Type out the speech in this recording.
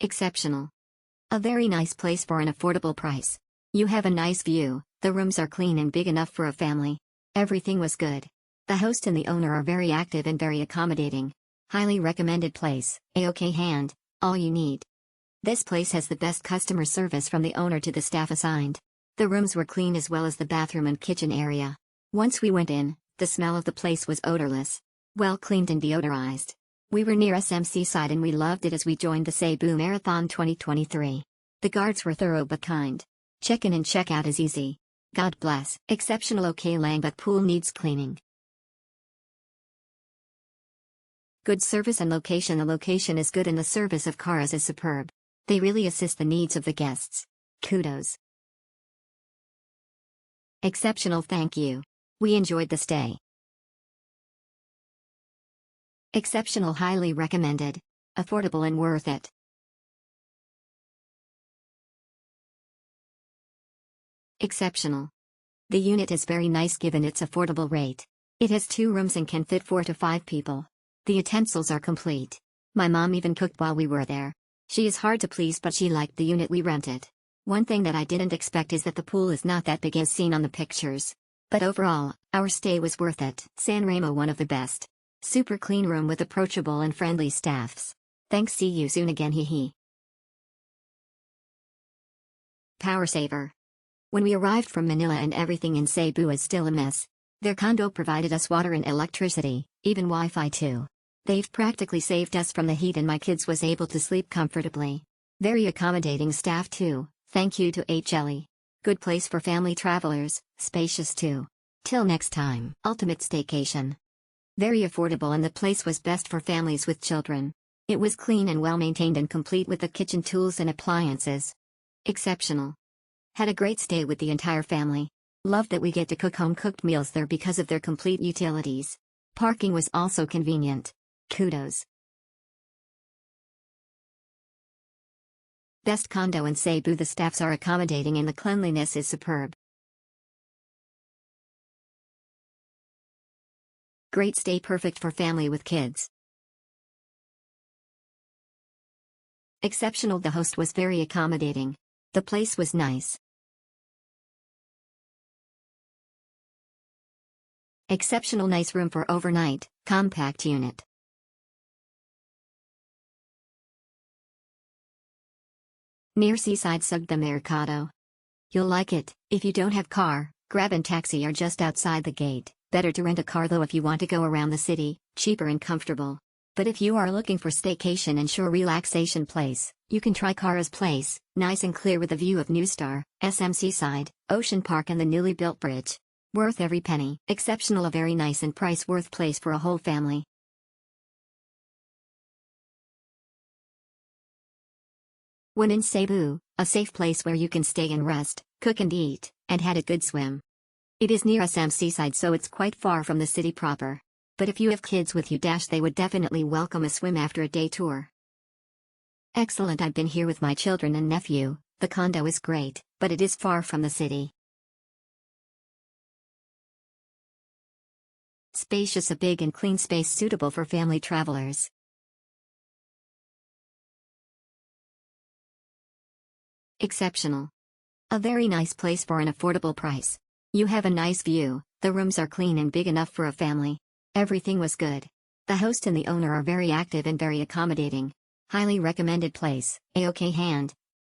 Exceptional. A very nice place for an affordable price. You have a nice view, the rooms are clean and big enough for a family. Everything was good. The host and the owner are very active and very accommodating. Highly recommended place, A-OK hand, all you need. This place has the best customer service from the owner to the staff assigned. The rooms were clean as well as the bathroom and kitchen area. Once we went in, the smell of the place was odorless. Well cleaned and deodorized. We were near SMC side and we loved it as we joined the Cebu Marathon 2023. The guards were thorough but kind. Check-in and check-out is easy. God bless. Exceptional. Okay lang but pool needs cleaning. Good service and location. The location is good and the service of cars is superb. They really assist the needs of the guests. Kudos. Exceptional. Thank you. We enjoyed the stay. Exceptional. Highly recommended. Affordable and worth it. Exceptional. The unit is very nice given its affordable rate. It has 2 rooms and can fit 4 to 5 people. The utensils are complete. My mom even cooked while we were there. She is hard to please but she liked the unit we rented. One thing that I didn't expect is that the pool is not that big as seen on the pictures. But overall, our stay was worth it. San Remo, one of the best. Super clean room with approachable and friendly staffs. Thanks, see you soon again, hee. Power saver. When we arrived from Manila and everything in Cebu is still a mess, their condo provided us water and electricity, even Wi-Fi too. They've practically saved us from the heat and my kids was able to sleep comfortably. Very accommodating staff too, thank you to HLE. Good place for family travelers, spacious too. Till next time. Ultimate staycation. Very affordable and the place was best for families with children. It was clean and well maintained and complete with the kitchen tools and appliances. Exceptional. Had a great stay with the entire family. Love that we get to cook home-cooked meals there because of their complete utilities. Parking was also convenient. Kudos. Best condo in Cebu. The staffs are accommodating and the cleanliness is superb. Great stay, perfect for family with kids. Exceptional. The host was very accommodating. The place was nice. Exceptional. Nice room for overnight, compact unit. Near seaside Mercado. You'll like it. If you don't have car, Grab and taxi are just outside the gate. Better to rent a car though if you want to go around the city, cheaper and comfortable. But if you are looking for staycation and shore relaxation place, you can try Cara's Place, nice and clear with a view of New Star, SMC side, Ocean Park and the newly built bridge. Worth every penny. Exceptional. A very nice and price-worth place for a whole family. When in Cebu, a safe place where you can stay and rest, cook and eat, and had a good swim. It is near SMC side so it's quite far from the city proper. But if you have kids with you, they would definitely welcome a swim after a day tour. Excellent. I've been here with my children and nephew. The condo is great, but it is far from the city. Spacious. A big and clean space suitable for family travelers. Exceptional. A very nice place for an affordable price. You have a nice view, the rooms are clean and big enough for a family. Everything was good. The host and the owner are very active and very accommodating. Highly recommended place. A-OK hand,